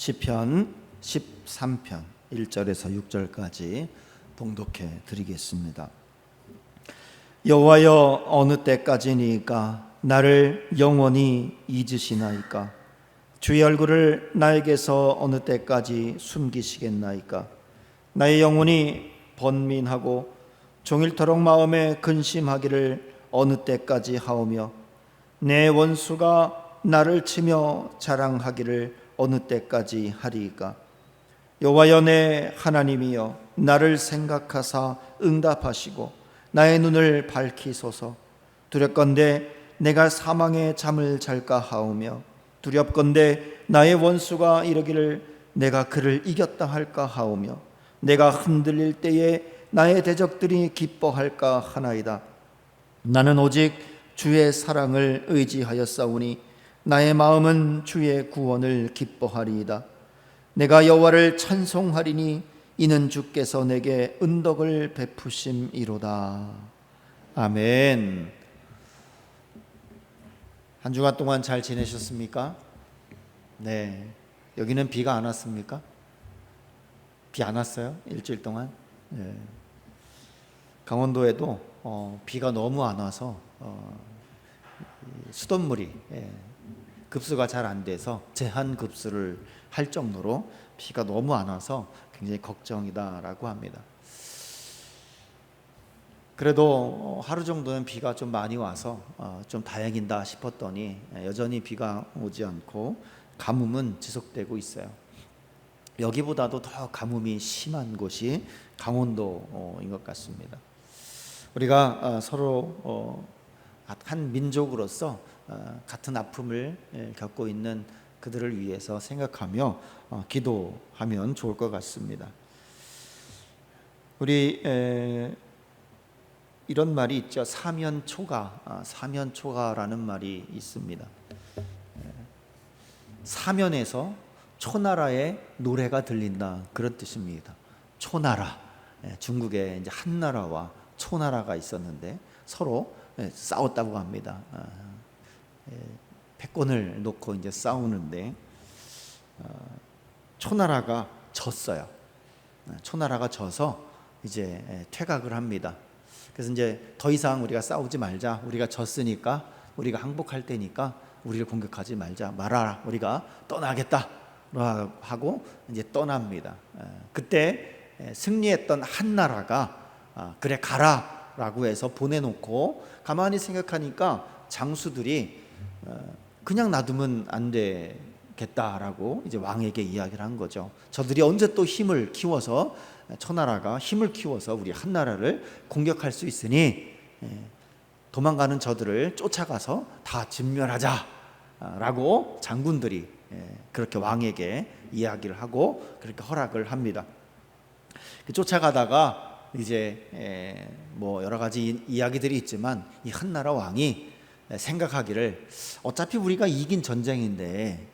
시편 13편 1절에서 6절까지 봉독해 드리겠습니다. 여호와여, 어느 때까지니까 나를 영원히 잊으시나이까? 주의 얼굴을 나에게서 어느 때까지 숨기시겠나이까? 나의 영혼이 번민하고 종일토록 마음에 근심하기를 어느 때까지 하오며, 내 원수가 나를 치며 자랑하기를 어느 때까지 하리이까? 여호와여, 내 하나님이여, 나를 생각하사 응답하시고 나의 눈을 밝히소서. 두렵건대 내가 사망의 잠을 잘까 하오며, 두렵건대 나의 원수가 이르기를 내가 그를 이겼다 할까 하오며, 내가 흔들릴 때에 나의 대적들이 기뻐할까 하나이다. 나는 오직 주의 사랑을 의지하였사오니 나의 마음은 주의 구원을 기뻐하리이다. 내가 여호와를 찬송하리니 이는 주께서 내게 은덕을 베푸심이로다. 아멘. 한 주간 동안 잘 지내셨습니까? 네. 여기는 비가 안 왔습니까? 비 안 왔어요? 일주일 동안? 네. 강원도에도 비가 너무 안 와서 수돗물이 급수가 잘 안 돼서 제한 급수를 할 정도로 비가 너무 안 와서 굉장히 걱정이다라고 합니다. 그래도 하루 정도는 비가 좀 많이 와서 좀 다행이다 싶었더니 여전히 비가 오지 않고 가뭄은 지속되고 있어요. 여기보다도 더 가뭄이 심한 곳이 강원도인 것 같습니다. 우리가 서로 한 민족으로서 같은 아픔을 겪고 있는 그들을 위해서 생각하며 기도하면 좋을 것 같습니다. 우리 이런 말이 있죠. 사면초가라는 말이 있습니다. 사면에서 초나라의 노래가 들린다, 그런 뜻입니다. 초나라, 중국에 이제 한나라와 초나라가 있었는데 서로 싸웠다고 합니다. 패권을 놓고 이제 싸우는데 초나라가 졌어요. 초나라가 져서 이제 퇴각을 합니다. 그래서 이제 더 이상 우리가 싸우지 말자. 우리가 졌으니까, 우리가 항복할 때니까 우리를 공격하지 말아라. 우리가 떠나겠다 하고 이제 떠납니다. 그때 승리했던 한나라가 그래 가라라고 해서 보내놓고 가만히 생각하니까 장수들이 그냥 놔두면 안 되겠다라고 이제 왕에게 이야기를 한 거죠. 저들이 언제 또 힘을 키워서, 초나라가 힘을 키워서 우리 한나라를 공격할 수 있으니 도망가는 저들을 쫓아가서 다 진멸하자라고 장군들이 그렇게 왕에게 이야기를 하고 그렇게 허락을 합니다. 쫓아가다가 이제 뭐 여러 가지 이야기들이 있지만 이 한나라 왕이 생각하기를 어차피 우리가 이긴 전쟁인데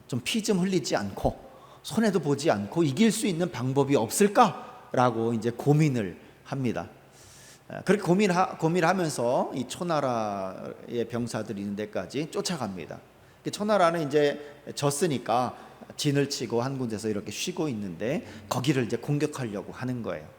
좀 피 좀 흘리지 않고 손해도 보지 않고 이길 수 있는 방법이 없을까라고 이제 고민을 합니다. 그렇게 고민하면서 이 초나라의 병사들이 있는 데까지 쫓아갑니다. 초나라는 이제 졌으니까 진을 치고 한 군데서 이렇게 쉬고 있는데 거기를 이제 공격하려고 하는 거예요.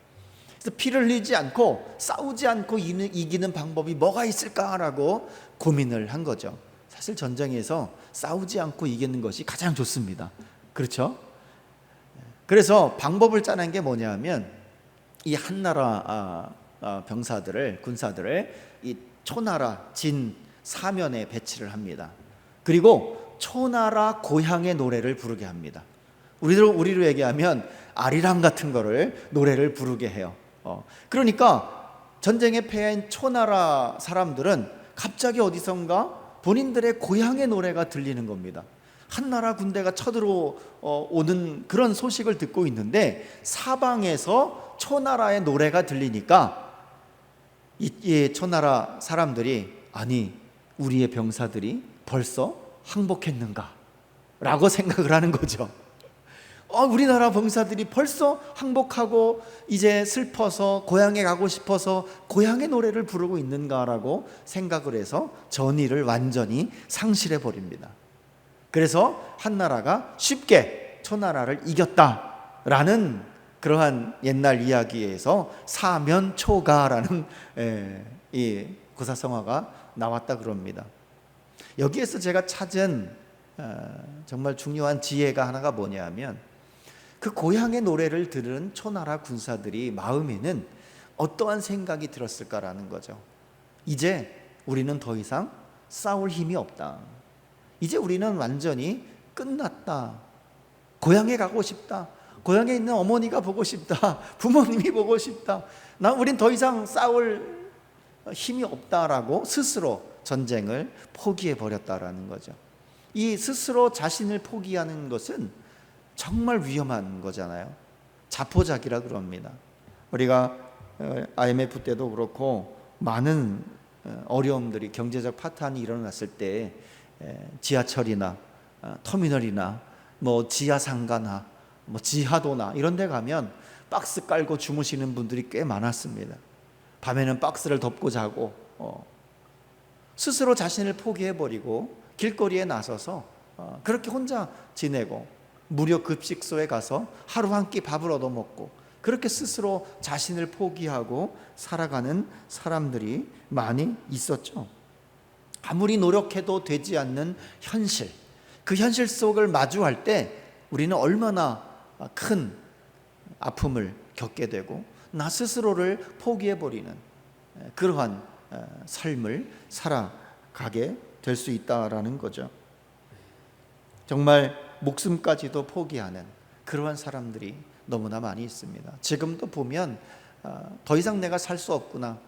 그래서 피를 흘리지 않고 싸우지 않고 이기는 방법이 뭐가 있을까라고 고민을 한 거죠. 사실 전쟁에서 싸우지 않고 이기는 것이 가장 좋습니다. 그렇죠? 그래서 방법을 짜낸 게 뭐냐면 이 한나라 군사들을 이 초나라 진 사면에 배치를 합니다. 그리고 초나라 고향의 노래를 부르게 합니다. 우리로 얘기하면 아리랑 같은 거를 노래를 부르게 해요. 그러니까 전쟁에 패한 초나라 사람들은 갑자기 어디선가 본인들의 고향의 노래가 들리는 겁니다. 한나라 군대가 쳐들어오는 그런 소식을 듣고 있는데 사방에서 초나라의 노래가 들리니까 이 초나라 사람들이, 아니 우리의 병사들이 벌써 항복했는가 라고 생각을 하는 거죠. 우리나라 병사들이 벌써 항복하고 이제 슬퍼서 고향에 가고 싶어서 고향의 노래를 부르고 있는가라고 생각을 해서 전의를 완전히 상실해 버립니다. 그래서 한나라가 쉽게 초나라를 이겼다라는 그러한 옛날 이야기에서 사면초가라는 이 고사성어가 나왔다 그럽니다. 여기에서 제가 찾은 정말 중요한 지혜가 하나가 뭐냐면, 그 고향의 노래를 들은 초나라 군사들이 마음에는 어떠한 생각이 들었을까라는 거죠. 이제 우리는 더 이상 싸울 힘이 없다. 이제 우리는 완전히 끝났다. 고향에 가고 싶다. 고향에 있는 어머니가 보고 싶다. 부모님이 보고 싶다. 우린 더 이상 싸울 힘이 없다라고 스스로 전쟁을 포기해 버렸다라는 거죠. 이 스스로 자신을 포기하는 것은 정말 위험한 거잖아요. 자포자기라 그럽니다. 우리가 IMF 때도 그렇고 많은 어려움들이, 경제적 파탄이 일어났을 때 지하철이나 터미널이나 뭐 지하상가나 뭐 지하도나 이런 데 가면 박스 깔고 주무시는 분들이 꽤 많았습니다. 밤에는 박스를 덮고 자고 스스로 자신을 포기해버리고 길거리에 나서서 그렇게 혼자 지내고, 무료 급식소에 가서 하루 한 끼 밥을 얻어먹고, 그렇게 스스로 자신을 포기하고 살아가는 사람들이 많이 있었죠. 아무리 노력해도 되지 않는 현실, 그 현실 속을 마주할 때 우리는 얼마나 큰 아픔을 겪게 되고 나 스스로를 포기해버리는 그러한 삶을 살아가게 될 수 있다라는 거죠. 정말 목숨까지도 포기하는 그러한 사람들이 너무나 많이 있습니다. 지금도 보면 더 이상 내가 살 수 없구나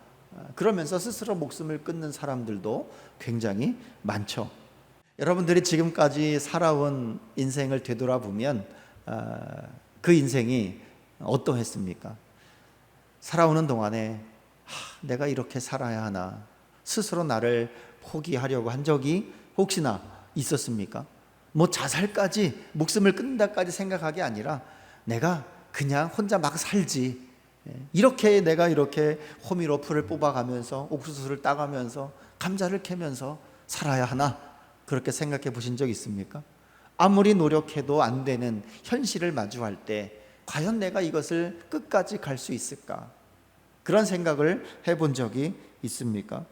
그러면서 스스로 목숨을 끊는 사람들도 굉장히 많죠. 여러분들이 지금까지 살아온 인생을 되돌아보면 그 인생이 어떠했습니까? 살아오는 동안에 내가 이렇게 살아야 하나 스스로 나를 포기하려고 한 적이 혹시나 있었습니까? 뭐 자살까지, 목숨을 끊는다까지 생각하기 아니라 내가 그냥 혼자 막 살지, 이렇게 내가 이렇게 호미로프를 뽑아가면서 옥수수를 따가면서 감자를 캐면서 살아야 하나, 그렇게 생각해 보신 적 있습니까? 아무리 노력해도 안 되는 현실을 마주할 때 과연 내가 이것을 끝까지 갈 수 있을까? 그런 생각을 해본 적이 있습니까?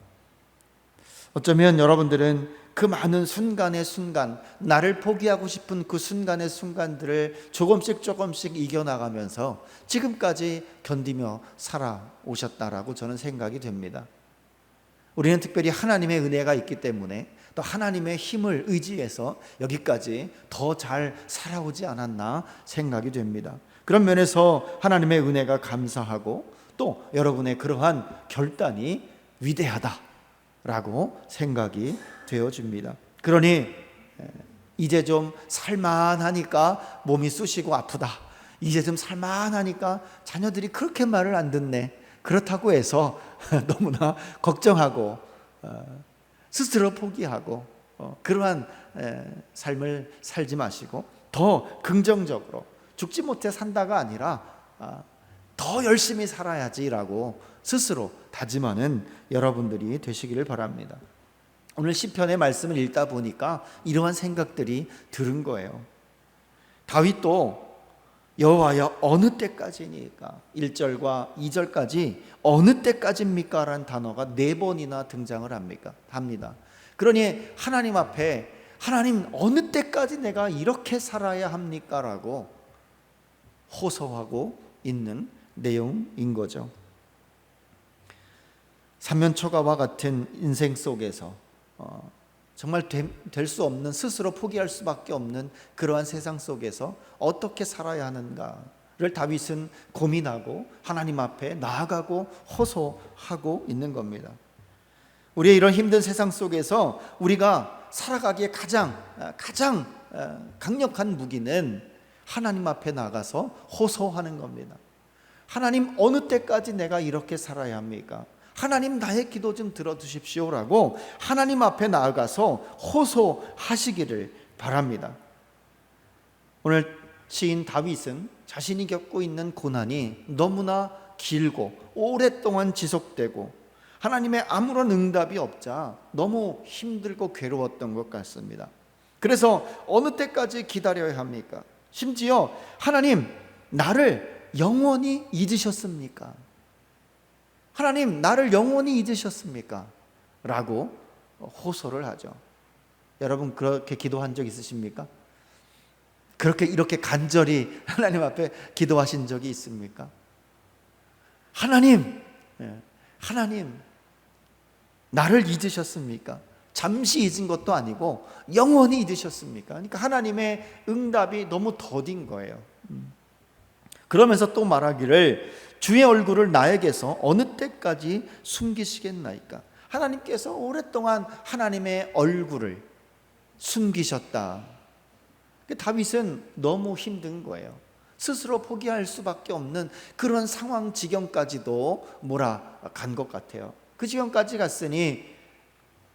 어쩌면 여러분들은 그 많은 순간의 순간, 나를 포기하고 싶은 그 순간의 순간들을 조금씩 이겨나가면서 지금까지 견디며 살아오셨다라고 저는 생각이 됩니다. 우리는 특별히 하나님의 은혜가 있기 때문에 또 하나님의 힘을 의지해서 여기까지 더 잘 살아오지 않았나 생각이 됩니다. 그런 면에서 하나님의 은혜가 감사하고 또 여러분의 그러한 결단이 위대하다라고 생각이 되어집니다. 그러니 이제 좀 살만하니까 몸이 쑤시고 아프다, 이제 좀 살만하니까 자녀들이 그렇게 말을 안 듣네, 그렇다고 해서 너무나 걱정하고 스스로 포기하고 그러한 삶을 살지 마시고 더 긍정적으로 죽지 못해 산다가 아니라 더 열심히 살아야지라고 스스로 다짐하는 여러분들이 되시기를 바랍니다. 오늘 시편의 말씀을 읽다 보니까 이러한 생각들이 들은 거예요. 다윗도 여호와여 어느 때까지니까, 1절과 2절까지 어느 때까지입니까? 라는 단어가 4번이나 등장을 합니다. 그러니 하나님 앞에 하나님 어느 때까지 내가 이렇게 살아야 합니까? 라고 호소하고 있는 내용인 거죠. 사면초가와 같은 인생 속에서 정말 될 수 없는, 스스로 포기할 수밖에 없는 그러한 세상 속에서 어떻게 살아야 하는가를 다윗은 고민하고 하나님 앞에 나아가고 호소하고 있는 겁니다. 우리의 이런 힘든 세상 속에서 우리가 살아가기에 가장 강력한 무기는 하나님 앞에 나가서 호소하는 겁니다. 하나님 어느 때까지 내가 이렇게 살아야 합니까? 하나님 나의 기도 좀 들어주십시오라고 하나님 앞에 나아가서 호소하시기를 바랍니다. 오늘 시인 다윗은 자신이 겪고 있는 고난이 너무나 길고 오랫동안 지속되고 하나님의 아무런 응답이 없자 너무 힘들고 괴로웠던 것 같습니다. 그래서 어느 때까지 기다려야 합니까? 심지어 하나님, 나를 영원히 잊으셨습니까? 하나님, 나를 영원히 잊으셨습니까? 라고 호소를 하죠. 여러분 그렇게 기도한 적 있으십니까? 이렇게 간절히 하나님 앞에 기도하신 적이 있습니까? 하나님, 하나님, 나를 잊으셨습니까? 잠시 잊은 것도 아니고 영원히 잊으셨습니까? 그러니까 하나님의 응답이 너무 더딘 거예요. 그러면서 또 말하기를 주의 얼굴을 나에게서 어느 때까지 숨기시겠나이까? 하나님께서 오랫동안 하나님의 얼굴을 숨기셨다. 다윗은 너무 힘든 거예요. 스스로 포기할 수밖에 없는 그런 상황 지경까지도 몰아간 것 같아요. 그 지경까지 갔으니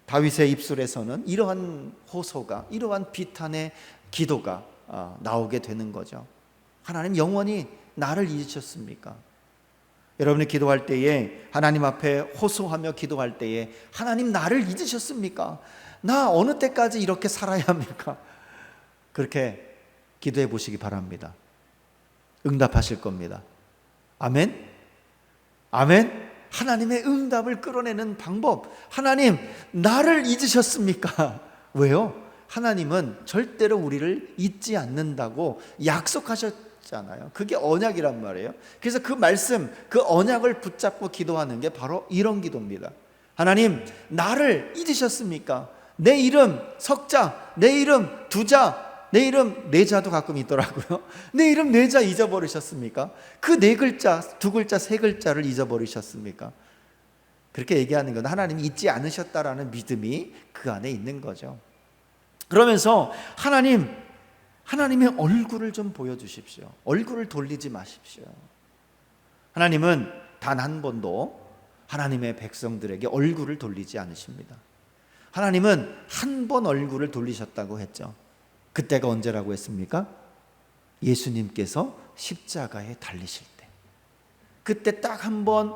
다윗의 입술에서는 이러한 호소가, 이러한 비탄의 기도가 나오게 되는 거죠. 하나님, 영원히 나를 잊으셨습니까? 여러분이 기도할 때에, 하나님 앞에 호소하며 기도할 때에 하나님, 나를 잊으셨습니까? 나 어느 때까지 이렇게 살아야 합니까? 그렇게 기도해 보시기 바랍니다. 응답하실 겁니다. 아멘? 아멘? 하나님의 응답을 끌어내는 방법, 하나님, 나를 잊으셨습니까? 왜요? 하나님은 절대로 우리를 잊지 않는다고 약속하셨잖아요. 그게 언약이란 말이에요. 그래서 그 말씀, 그 언약을 붙잡고 기도하는 게 바로 이런 기도입니다. 하나님, 나를 잊으셨습니까? 내 이름 석자, 내 이름 두자, 내 이름 네자도 가끔 있더라고요. 내 이름 네자 잊어버리셨습니까? 그 네 글자, 두 글자, 세 글자를 잊어버리셨습니까? 그렇게 얘기하는 건 하나님이 잊지 않으셨다라는 믿음이 그 안에 있는 거죠. 그러면서 하나님, 하나님의 얼굴을 좀 보여주십시오. 얼굴을 돌리지 마십시오. 하나님은 단 한 번도 하나님의 백성들에게 얼굴을 돌리지 않으십니다. 하나님은 한 번 얼굴을 돌리셨다고 했죠. 그때가 언제라고 했습니까? 예수님께서 십자가에 달리실 때, 그때 딱 한 번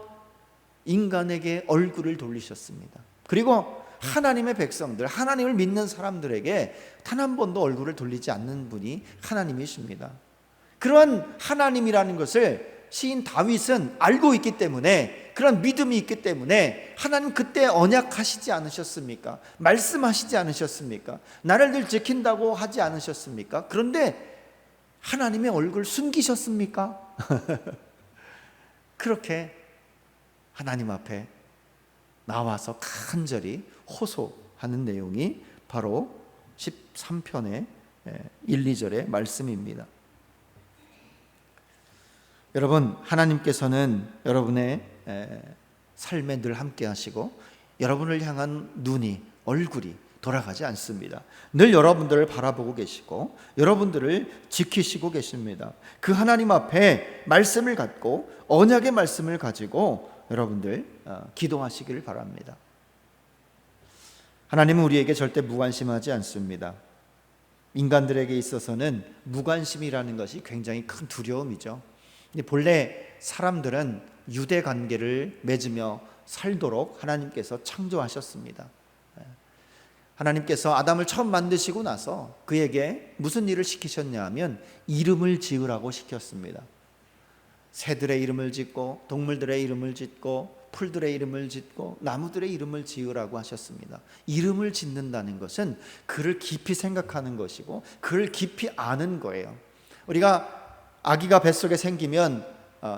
인간에게 얼굴을 돌리셨습니다. 그리고 하나님의 백성들, 하나님을 믿는 사람들에게 단 한 번도 얼굴을 돌리지 않는 분이 하나님이십니다. 그런 하나님이라는 것을 시인 다윗은 알고 있기 때문에, 그런 믿음이 있기 때문에 하나님 그때 언약하시지 않으셨습니까? 말씀하시지 않으셨습니까? 나를 늘 지킨다고 하지 않으셨습니까? 그런데 하나님의 얼굴 숨기셨습니까? 그렇게 하나님 앞에 나와서 간절히 호소하는 내용이 바로 13편의 1, 2절의 말씀입니다. 여러분, 하나님께서는 여러분의 삶에 늘 함께 하시고 여러분을 향한 눈이, 얼굴이 돌아가지 않습니다. 늘 여러분들을 바라보고 계시고 여러분들을 지키시고 계십니다. 그 하나님 앞에 말씀을 갖고, 언약의 말씀을 가지고 여러분들 기도하시기를 바랍니다. 하나님은 우리에게 절대 무관심하지 않습니다. 인간들에게 있어서는 무관심이라는 것이 굉장히 큰 두려움이죠. 본래 사람들은 유대 관계를 맺으며 살도록 하나님께서 창조하셨습니다. 하나님께서 아담을 처음 만드시고 나서 그에게 무슨 일을 시키셨냐 하면 이름을 지으라고 시켰습니다. 새들의 이름을 짓고 동물들의 이름을 짓고 풀들의 이름을 짓고 나무들의 이름을 지으라고 하셨습니다. 이름을 짓는다는 것은 그를 깊이 생각하는 것이고 그를 깊이 아는 거예요. 우리가 아기가 뱃속에 생기면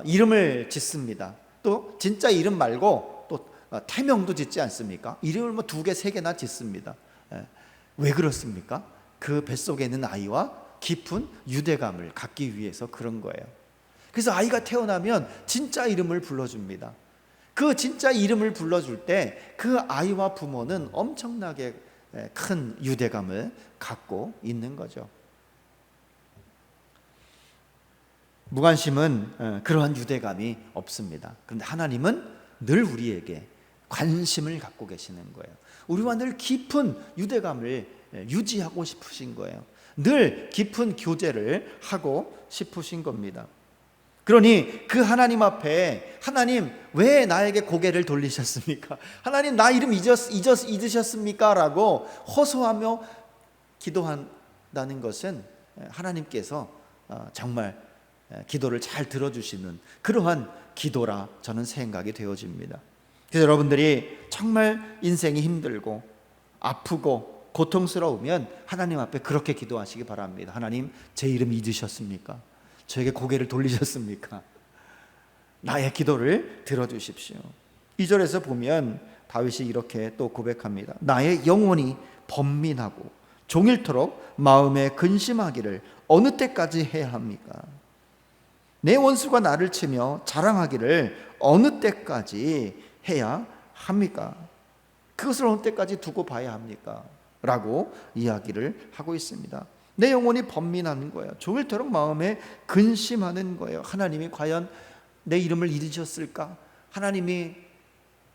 이름을 짓습니다. 또 진짜 이름 말고 또 태명도 짓지 않습니까? 이름을 뭐 2개, 3개나 짓습니다. 왜 그렇습니까? 그 뱃속에 있는 아이와 깊은 유대감을 갖기 위해서 그런 거예요. 그래서 아이가 태어나면 진짜 이름을 불러줍니다. 그 진짜 이름을 불러줄 때 그 아이와 부모는 엄청나게 큰 유대감을 갖고 있는 거죠. 무관심은 그러한 유대감이 없습니다. 그런데 하나님은 늘 우리에게 관심을 갖고 계시는 거예요. 우리와 늘 깊은 유대감을 유지하고 싶으신 거예요. 늘 깊은 교제를 하고 싶으신 겁니다. 그러니 그 하나님 앞에, 하나님 왜 나에게 고개를 돌리셨습니까? 하나님 나 이름 잊으셨습니까? 라고 호소하며 기도한다는 것은 하나님께서 정말 기도를 잘 들어주시는 그러한 기도라 저는 생각이 되어집니다. 그래서 여러분들이 정말 인생이 힘들고 아프고 고통스러우면 하나님 앞에 그렇게 기도하시기 바랍니다. 하나님, 제 이름 잊으셨습니까? 저에게 고개를 돌리셨습니까? 나의 기도를 들어주십시오. 2절에서 보면 다윗이 이렇게 또 고백합니다. 나의 영혼이 번민하고 종일토록 마음에 근심하기를 어느 때까지 해야 합니까? 내 원수가 나를 치며 자랑하기를 어느 때까지 해야 합니까? 그것을 어느 때까지 두고 봐야 합니까? 라고 이야기를 하고 있습니다. 내 영혼이 번민하는 거예요. 종일토록 마음에 근심하는 거예요. 하나님이 과연 내 이름을 잊으셨을까? 하나님이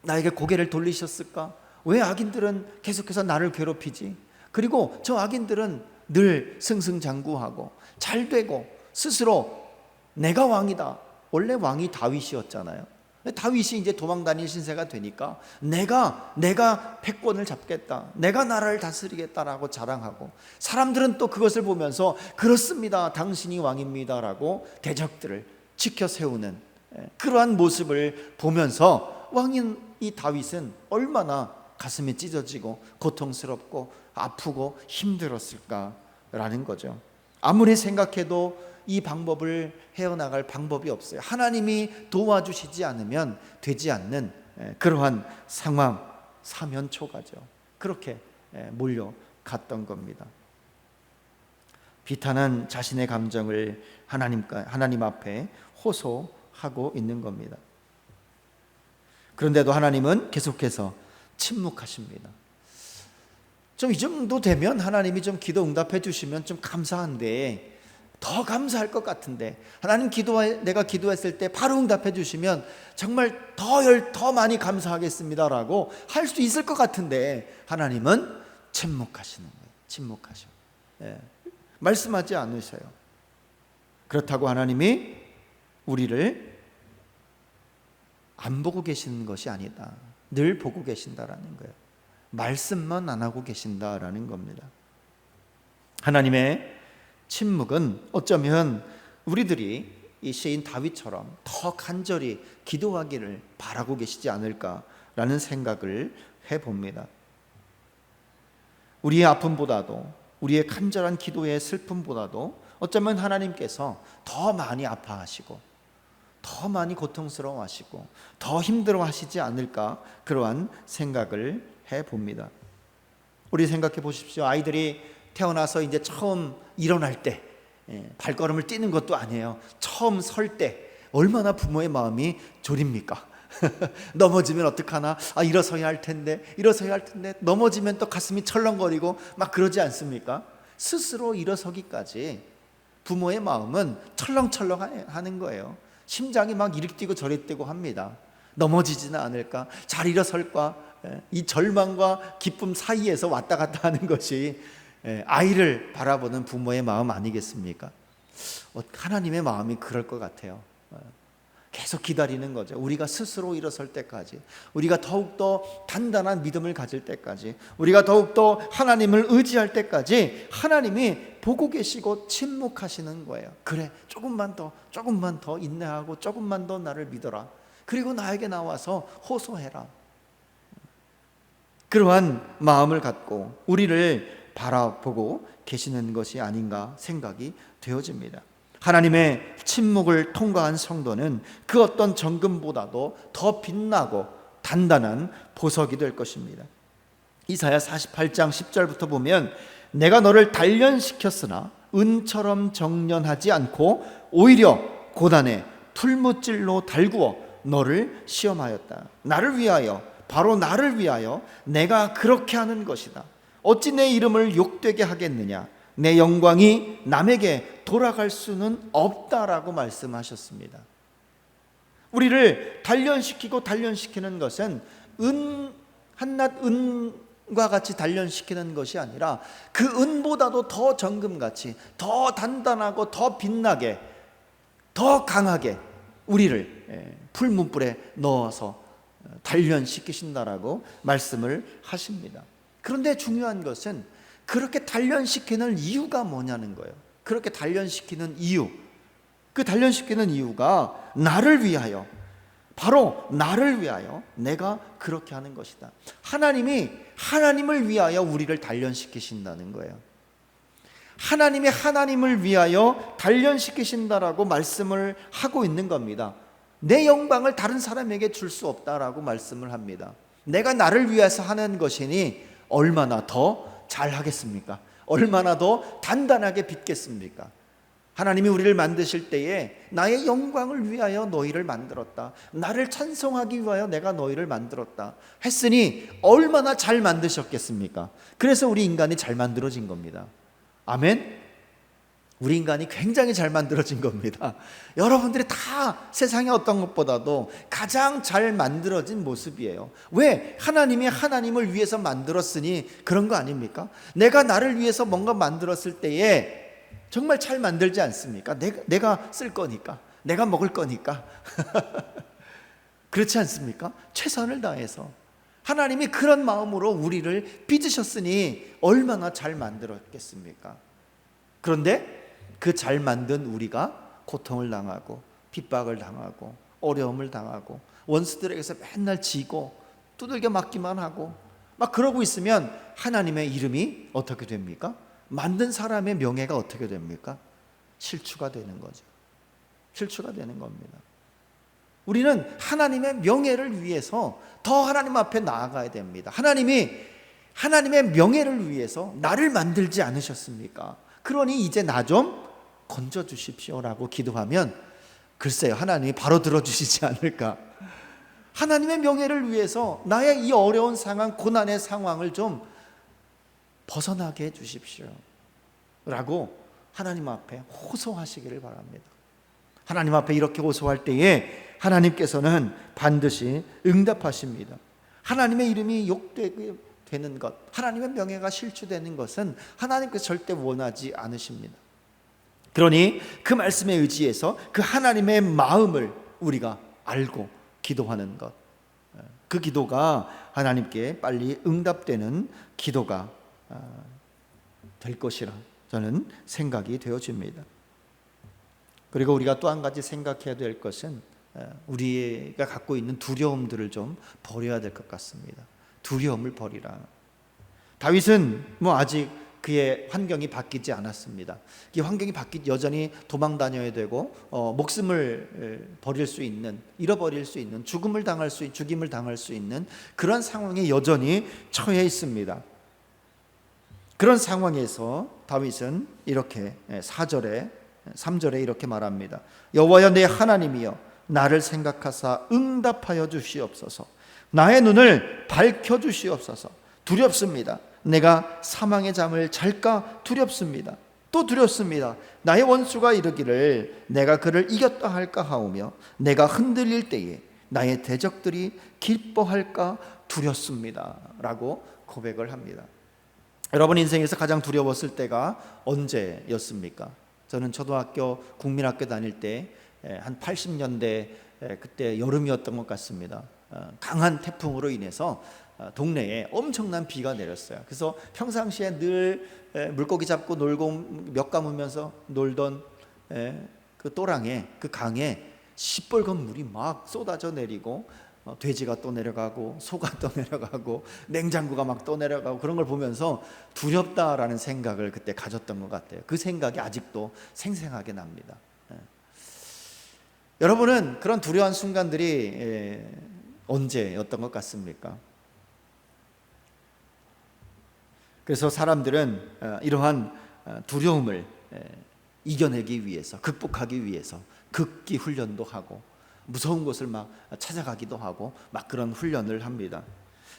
나에게 고개를 돌리셨을까? 왜 악인들은 계속해서 나를 괴롭히지? 그리고 저 악인들은 늘 승승장구하고 잘 되고 스스로 내가 왕이다. 원래 왕이 다윗이었잖아요. 다윗이 이제 도망다닐 신세가 되니까 내가 패권을 잡겠다, 내가 나라를 다스리겠다라고 자랑하고, 사람들은 또 그것을 보면서 그렇습니다, 당신이 왕입니다 라고 대적들을 지켜 세우는 그러한 모습을 보면서 왕인 이 다윗은 얼마나 가슴이 찢어지고 고통스럽고 아프고 힘들었을까라는 거죠. 아무리 생각해도 이 방법을 헤어나갈 방법이 없어요. 하나님이 도와주시지 않으면 되지 않는 그러한 상황, 사면초가죠. 그렇게 몰려갔던 겁니다. 비탄한 자신의 감정을 하나님 앞에 호소하고 있는 겁니다. 그런데도 하나님은 계속해서 침묵하십니다. 좀 이 정도 되면 하나님이 좀 기도 응답해 주시면 좀 감사한데, 더 감사할 것 같은데, 하나님 내가 기도했을 때 바로 응답해 주시면 정말 더 많이 감사하겠습니다라고 할 수 있을 것 같은데, 하나님은 침묵하시는 거예요. 침묵하셔. 말씀하지 않으셔요. 그렇다고 하나님이 우리를 안 보고 계시는 것이 아니다. 늘 보고 계신다라는 거예요. 말씀만 안 하고 계신다라는 겁니다. 하나님의 침묵은 어쩌면 우리들이 이 시인 다윗처럼 더 간절히 기도하기를 바라고 계시지 않을까라는 생각을 해봅니다. 우리의 아픔보다도, 우리의 간절한 기도의 슬픔보다도 어쩌면 하나님께서 더 많이 아파하시고 더 많이 고통스러워하시고 더 힘들어하시지 않을까, 그러한 생각을 해봅니다. 우리 생각해 보십시오. 아이들이 태어나서 이제 처음 일어날 때, 발걸음을 뛰는 것도 아니에요. 처음 설 때 얼마나 부모의 마음이 졸입니까? 넘어지면 어떡하나? 일어서야 할 텐데 넘어지면 또 가슴이 철렁거리고 막 그러지 않습니까? 스스로 일어서기까지 부모의 마음은 철렁철렁 하는 거예요. 심장이 막 이리 뛰고 저리 뛰고 합니다. 넘어지지는 않을까? 잘 일어설까? 이 절망과 기쁨 사이에서 왔다 갔다 하는 것이 아이를 바라보는 부모의 마음 아니겠습니까? 하나님의 마음이 그럴 것 같아요. 계속 기다리는 거죠. 우리가 스스로 일어설 때까지, 우리가 더욱더 단단한 믿음을 가질 때까지, 우리가 더욱더 하나님을 의지할 때까지 하나님이 보고 계시고 침묵하시는 거예요. 그래, 조금만 더 인내하고 조금만 더 나를 믿어라. 그리고 나에게 나와서 호소해라. 그러한 마음을 갖고 우리를 바라보고 계시는 것이 아닌가 생각이 되어집니다. 하나님의 침묵을 통과한 성도는 그 어떤 정금보다도 더 빛나고 단단한 보석이 될 것입니다. 이사야 48장 10절부터 보면, 내가 너를 단련시켰으나 은처럼 정련하지 않고 오히려 고단에 풀무질로 달구어 너를 시험하였다. 나를 위하여, 바로 나를 위하여 내가 그렇게 하는 것이다. 어찌 내 이름을 욕되게 하겠느냐? 내 영광이 남에게 돌아갈 수는 없다라고 말씀하셨습니다. 우리를 단련시키는 것은 한낱 은과 같이 단련시키는 것이 아니라 그 은보다도 더 정금같이, 더 단단하고 더 빛나게, 더 강하게 우리를 풀문불에 넣어서 단련시키신다라고 말씀을 하십니다. 그런데 중요한 것은 그렇게 단련시키는 이유가 뭐냐는 거예요. 그렇게 단련시키는 이유, 그 단련시키는 이유가 나를 위하여, 바로 나를 위하여 내가 그렇게 하는 것이다. 하나님이 하나님을 위하여 우리를 단련시키신다는 거예요. 하나님이 하나님을 위하여 단련시키신다라고 말씀을 하고 있는 겁니다. 내 영광을 다른 사람에게 줄 수 없다라고 말씀을 합니다. 내가 나를 위해서 하는 것이니 얼마나 더 잘하겠습니까? 얼마나 더 단단하게 빚겠습니까? 하나님이 우리를 만드실 때에 나의 영광을 위하여 너희를 만들었다, 나를 찬송하기 위하여 내가 너희를 만들었다 했으니 얼마나 잘 만드셨겠습니까? 그래서 우리 인간이 잘 만들어진 겁니다. 아멘? 우리 인간이 굉장히 잘 만들어진 겁니다. 여러분들이 다 세상의 어떤 것보다도 가장 잘 만들어진 모습이에요. 왜? 하나님이 하나님을 위해서 만들었으니 그런 거 아닙니까? 내가 나를 위해서 뭔가 만들었을 때에 정말 잘 만들지 않습니까? 내가 쓸 거니까, 내가 먹을 거니까. 그렇지 않습니까? 최선을 다해서 하나님이 그런 마음으로 우리를 빚으셨으니 얼마나 잘 만들었겠습니까? 그런데 그 잘 만든 우리가 고통을 당하고 핍박을 당하고 어려움을 당하고 원수들에게서 맨날 지고 두들겨 맞기만 하고 막 그러고 있으면 하나님의 이름이 어떻게 됩니까? 만든 사람의 명예가 어떻게 됩니까? 실추가 되는 거죠. 실추가 되는 겁니다. 우리는 하나님의 명예를 위해서 더 하나님 앞에 나아가야 됩니다. 하나님이 하나님의 명예를 위해서 나를 만들지 않으셨습니까? 그러니 이제 나 좀 건져주십시오라고 기도하면 글쎄요, 하나님이 바로 들어주시지 않을까. 하나님의 명예를 위해서 나의 이 어려운 상황, 고난의 상황을 좀 벗어나게 해주십시오 라고 하나님 앞에 호소하시기를 바랍니다. 하나님 앞에 이렇게 호소할 때에 하나님께서는 반드시 응답하십니다. 하나님의 이름이 욕되게 되는 것, 하나님의 명예가 실추되는 것은 하나님께서 절대 원하지 않으십니다. 그러니 그 말씀에 의지해서 그 하나님의 마음을 우리가 알고 기도하는 것, 그 기도가 하나님께 빨리 응답되는 기도가 될 것이라 저는 생각이 되어집니다. 그리고 우리가 또 한 가지 생각해야 될 것은 우리가 갖고 있는 두려움들을 좀 버려야 될 것 같습니다. 두려움을 버리라. 다윗은 아직 그의 환경이 바뀌지 않았습니다. 이 환경이 여전히 도망 다녀야 되고 목숨을 버릴 수 있는, 잃어버릴 수 있는, 죽임을 당할 수 있는 그런 상황에 여전히 처해 있습니다. 그런 상황에서 다윗은 이렇게 3절에 이렇게 말합니다. 여호와여 내 하나님이여 나를 생각하사 응답하여 주시옵소서. 나의 눈을 밝혀 주시옵소서. 두렵습니다. 내가 사망의 잠을 잘까 두렵습니다. 또 두렵습니다. 나의 원수가 이르기를 내가 그를 이겼다 할까 하오며 내가 흔들릴 때에 나의 대적들이 기뻐할까 두렵습니다 라고 고백을 합니다. 여러분 인생에서 가장 두려웠을 때가 언제였습니까? 저는 초등학교 국민학교 다닐 때 한 80년대 그때 여름이었던 것 같습니다. 강한 태풍으로 인해서 동네에 엄청난 비가 내렸어요. 그래서 평상시에 늘 물고기 잡고 놀고 몇 감으면서 놀던 그 또랑에, 그 강에 시뻘건 물이 막 쏟아져 내리고 돼지가 또 내려가고 소가 또 내려가고 냉장고가 막 또 내려가고 그런 걸 보면서 두렵다라는 생각을 그때 가졌던 것 같아요. 그 생각이 아직도 생생하게 납니다. 여러분은 그런 두려운 순간들이 언제였던 것 같습니까? 그래서 사람들은 이러한 두려움을 이겨내기 위해서, 극복하기 위해서 극기 훈련도 하고 무서운 곳을 막 찾아가기도 하고 막 그런 훈련을 합니다.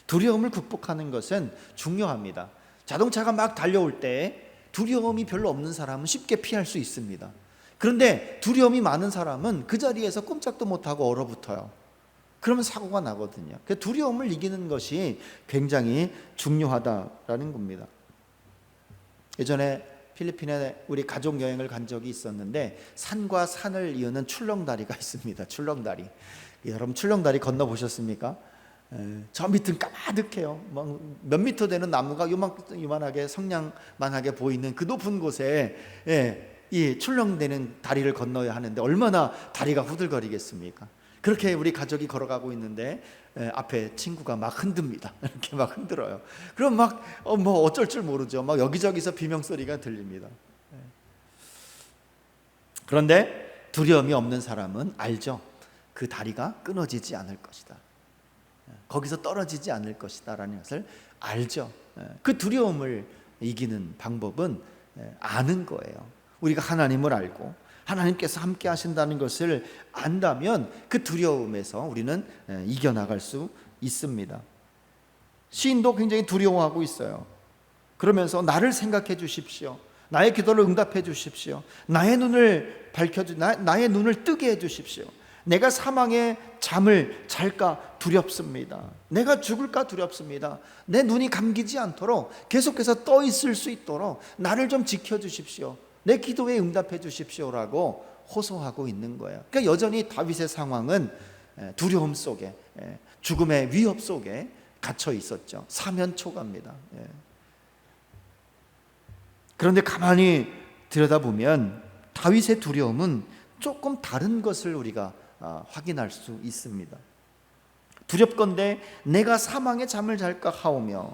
두려움을 극복하는 것은 중요합니다. 자동차가 막 달려올 때 두려움이 별로 없는 사람은 쉽게 피할 수 있습니다. 그런데 두려움이 많은 사람은 그 자리에서 꼼짝도 못하고 얼어붙어요. 그러면 사고가 나거든요. 그 두려움을 이기는 것이 굉장히 중요하다라는 겁니다. 예전에 필리핀에 우리 가족 여행을 간 적이 있었는데 산과 산을 이으는 출렁다리가 있습니다. 출렁다리. 여러분 출렁다리 건너 보셨습니까? 저 밑은 까마득해요. 막 몇 미터 되는 나무가 요만하게 성냥만하게 보이는 그 높은 곳에 이 출렁대는 다리를 건너야 하는데 얼마나 다리가 후들거리겠습니까? 그렇게 우리 가족이 걸어가고 있는데 앞에 친구가 막 흔듭니다. 이렇게 막 흔들어요. 그럼 막 뭐 어쩔 줄 모르죠. 막 여기저기서 비명소리가 들립니다. 그런데 두려움이 없는 사람은 알죠. 그 다리가 끊어지지 않을 것이다. 거기서 떨어지지 않을 것이다 라는 것을 알죠. 그 두려움을 이기는 방법은 아는 거예요. 우리가 하나님을 알고 하나님께서 함께 하신다는 것을 안다면 그 두려움에서 우리는 이겨나갈 수 있습니다. 시인도 굉장히 두려워하고 있어요. 그러면서 나를 생각해 주십시오. 나의 기도를 응답해 주십시오. 나의 눈을 나의 눈을 뜨게 해 주십시오. 내가 사망의 잠을 잘까 두렵습니다. 내가 죽을까 두렵습니다. 내 눈이 감기지 않도록 계속해서 떠 있을 수 있도록 나를 좀 지켜 주십시오. 내 기도에 응답해 주십시오라고 호소하고 있는 거예요. 그러니까 여전히 다윗의 상황은 두려움 속에, 죽음의 위협 속에 갇혀 있었죠. 사면초가입니다. 그런데 가만히 들여다보면 다윗의 두려움은 조금 다른 것을 우리가 확인할 수 있습니다. 두렵건대 내가 사망의 잠을 잘까 하오며,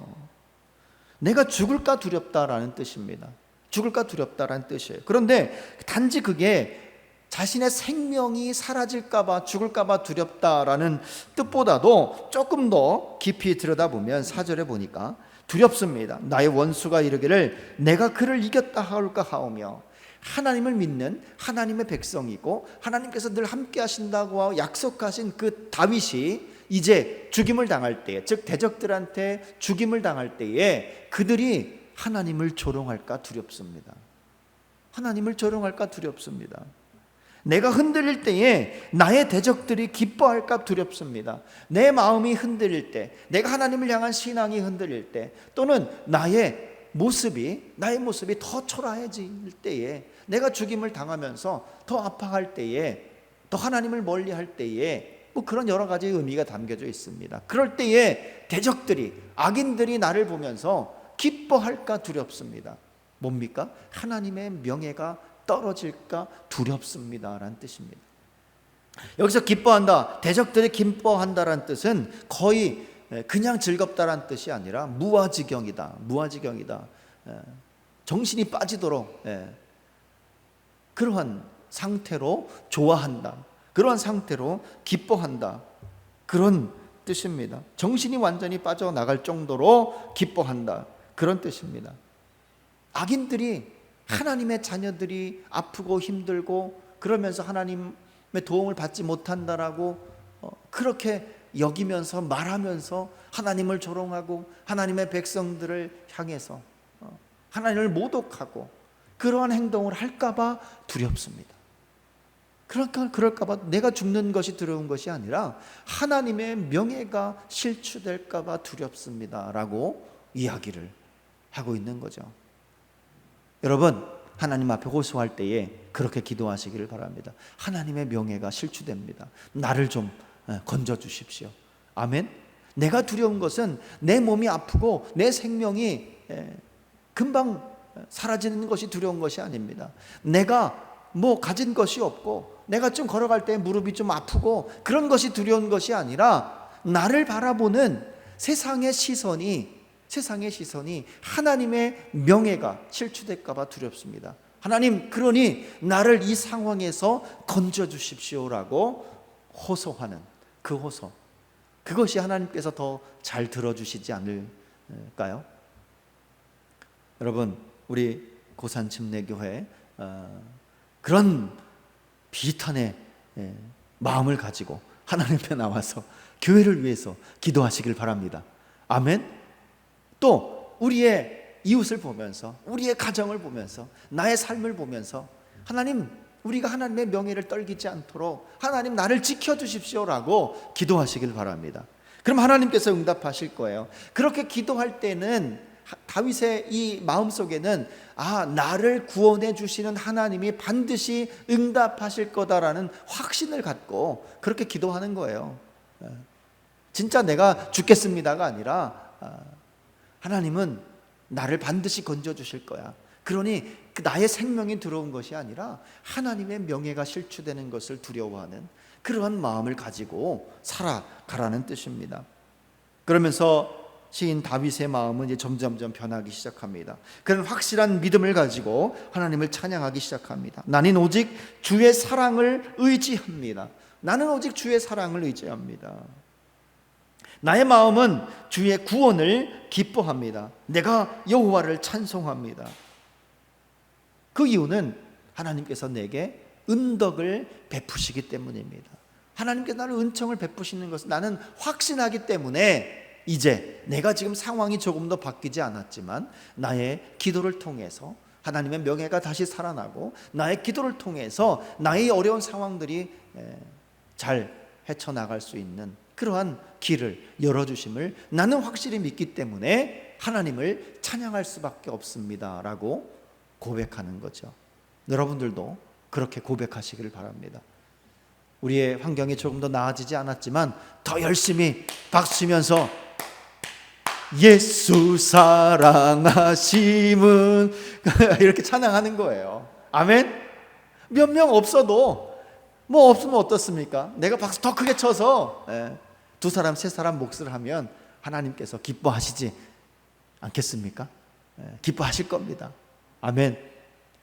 내가 죽을까 두렵다라는 뜻입니다. 죽을까 두렵다라는 뜻이에요. 그런데 단지 그게 자신의 생명이 사라질까 봐, 죽을까 봐 두렵다라는 뜻보다도 조금 더 깊이 들여다보면 4절에 보니까 두렵습니다. 나의 원수가 이르기를 내가 그를 이겼다 하올까 하오며, 하나님을 믿는 하나님의 백성이고 하나님께서 늘 함께 하신다고 약속하신 그 다윗이 이제 죽임을 당할 때에, 즉 대적들한테 죽임을 당할 때에 그들이 하나님을 조롱할까 두렵습니다. 하나님을 조롱할까 두렵습니다. 내가 흔들릴 때에 나의 대적들이 기뻐할까 두렵습니다. 내 마음이 흔들릴 때, 내가 하나님을 향한 신앙이 흔들릴 때, 또는 나의 모습이 더 초라해질 때에, 내가 죽임을 당하면서 더 아파할 때에, 더 하나님을 멀리할 때에, 뭐 그런 여러 가지 의미가 담겨져 있습니다. 그럴 때에 대적들이, 악인들이 나를 보면서 기뻐할까 두렵습니다. 뭡니까? 하나님의 명예가 떨어질까 두렵습니다라는 뜻입니다. 여기서 기뻐한다, 대적들이 기뻐한다라는 뜻은 거의 그냥 즐겁다라는 뜻이 아니라 무아지경이다. 정신이 빠지도록 그러한 상태로 좋아한다, 그러한 상태로 기뻐한다, 그런 뜻입니다. 정신이 완전히 빠져나갈 정도로 기뻐한다, 그런 뜻입니다. 악인들이, 하나님의 자녀들이 아프고 힘들고 그러면서 하나님의 도움을 받지 못한다라고 그렇게 여기면서 말하면서 하나님을 조롱하고 하나님의 백성들을 향해서 하나님을 모독하고 그러한 행동을 할까봐 두렵습니다. 그럴까봐, 내가 죽는 것이 두려운 것이 아니라 하나님의 명예가 실추될까봐 두렵습니다 라고 이야기를 하고 있는 거죠. 여러분, 하나님 앞에 호소할 때에 그렇게 기도하시기를 바랍니다. 하나님의 명예가 실추됩니다. 나를 좀 건져 주십시오. 아멘. 내가 두려운 것은 내 몸이 아프고 내 생명이 금방 사라지는 것이 두려운 것이 아닙니다. 내가 뭐 가진 것이 없고 내가 좀 걸어갈 때 무릎이 좀 아프고 그런 것이 두려운 것이 아니라 나를 바라보는 세상의 시선이 하나님의 명예가 실추될까 봐 두렵습니다. 하나님, 그러니 나를 이 상황에서 건져 주십시오라고 호소하는 그 호소, 그것이 하나님께서 더 잘 들어주시지 않을까요? 여러분, 우리 고산침례교회 그런 비탄의 마음을 가지고 하나님 앞에 나와서 교회를 위해서 기도하시길 바랍니다. 아멘. 또 우리의 이웃을 보면서, 우리의 가정을 보면서, 나의 삶을 보면서 하나님, 우리가 하나님의 명예를 떨기지 않도록 하나님 나를 지켜주십시오라고 기도하시길 바랍니다. 그럼 하나님께서 응답하실 거예요. 그렇게 기도할 때는 다윗의 이 마음속에는 나를 구원해 주시는 하나님이 반드시 응답하실 거다라는 확신을 갖고 그렇게 기도하는 거예요. 진짜 내가 죽겠습니다가 아니라 하나님은 나를 반드시 건져주실 거야. 그러니 나의 생명이 들어온 것이 아니라 하나님의 명예가 실추되는 것을 두려워하는 그러한 마음을 가지고 살아가라는 뜻입니다. 그러면서 시인 다윗의 마음은 이제 점점점 변하기 시작합니다. 그런 확실한 믿음을 가지고 하나님을 찬양하기 시작합니다. 나는 오직 주의 사랑을 의지합니다. 나는 오직 주의 사랑을 의지합니다. 나의 마음은 주의 구원을 기뻐합니다. 내가 여호와를 찬송합니다. 그 이유는 하나님께서 내게 은덕을 베푸시기 때문입니다. 하나님께서 나를 은총을 베푸시는 것을 나는 확신하기 때문에 이제 내가 지금 상황이 조금 더 바뀌지 않았지만 나의 기도를 통해서 하나님의 명예가 다시 살아나고 나의 기도를 통해서 나의 어려운 상황들이 잘 헤쳐나갈 수 있는 그러한 길을 열어주심을 나는 확실히 믿기 때문에 하나님을 찬양할 수밖에 없습니다 라고 고백하는 거죠. 여러분들도 그렇게 고백하시기를 바랍니다. 우리의 환경이 조금 더 나아지지 않았지만 더 열심히 박수치면서 예수 사랑하심은 이렇게 찬양하는 거예요. 아멘. 몇 명 없어도 뭐 없으면 어떻습니까? 내가 박수 더 크게 쳐서 두 사람 세 사람 몫을 하면 하나님께서 기뻐하시지 않겠습니까? 기뻐하실 겁니다. 아멘.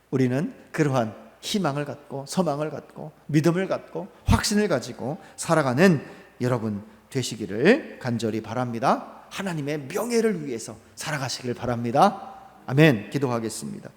우리는 그러한 희망을 갖고 소망을 갖고 믿음을 갖고 확신을 가지고 살아가는 여러분 되시기를 간절히 바랍니다. 하나님의 명예를 위해서 살아가시길 바랍니다. 아멘. 기도하겠습니다.